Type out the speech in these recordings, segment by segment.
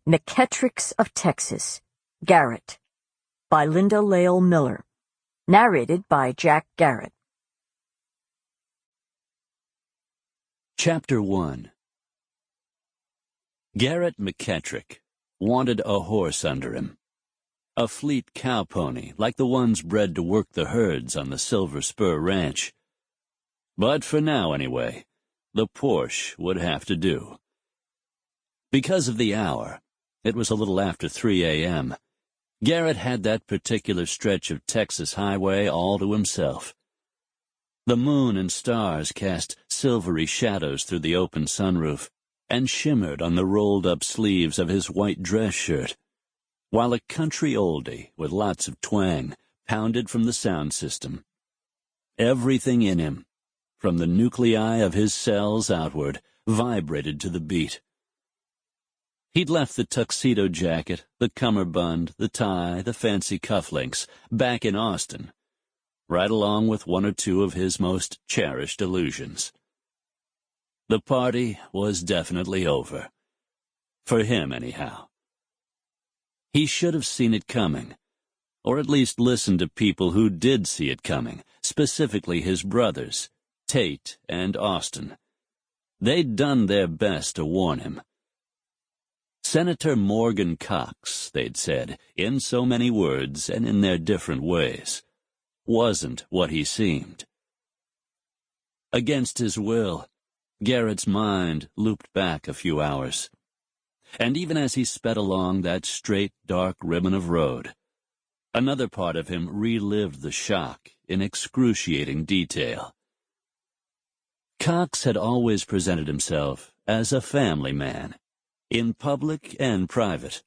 McKettricks of Texas, Garrett, by Linda Lael Miller. Narrated by Jack Garrett. Chapter 1. Garrett McKettrick wanted a horse under him. A fleet cow pony like the ones bred to work the herds on the Silver Spur Ranch. But for now, anyway, the Porsche would have to do. Because of the hour, it was a little after 3 a.m., Garrett had that particular stretch of Texas highway all to himself. The moon and stars cast silvery shadows through the open sunroof and shimmered on the rolled-up sleeves of his white dress shirt, while a country oldie with lots of twang pounded from the sound system. Everything in him, from the nuclei of his cells outward, vibrated to the beat. He'd left the tuxedo jacket, the cummerbund, the tie, the fancy cufflinks back in Austin, right along with one or two of his most cherished illusions. The party was definitely over. For him, anyhow. He should have seen it coming, or at least listened to people who did see it coming, specifically his brothers, Tate and Austin. They'd done their best to warn him. Senator Morgan Cox, they'd said, in so many words and in their different ways, wasn't what he seemed. Against his will, Garrett's mind looped back a few hours. And even as he sped along that straight, dark ribbon of road, another part of him relived the shock in excruciating detail. Cox had always presented himself as a family man, in public and private.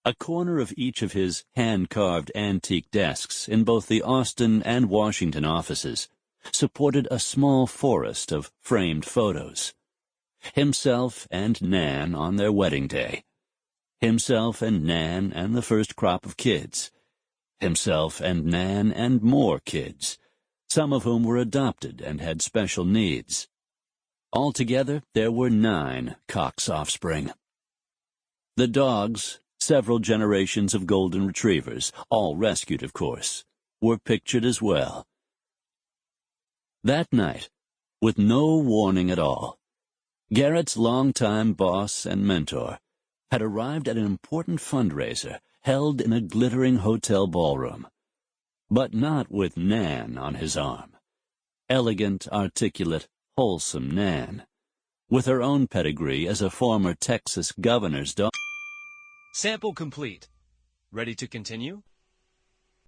A corner of each of his hand-carved antique desks in both the Austin and Washington offices supported a small forest of framed photos. Himself and Nan on their wedding day. Himself and Nan and the first crop of kids. Himself and Nan and more kids, some of whom were adopted and had special needs. Altogether, there were 9 Cox offspring. The dogs, several generations of golden retrievers, all rescued, of course, were pictured as well. That night, with no warning at all, Garrett's longtime boss and mentor had arrived at an important fundraiser held in a glittering hotel ballroom, but not with Nan on his arm. Elegant, articulate, wholesome Nan, with her own pedigree as a former Texas governor's daughter. Sample complete. Ready to continue?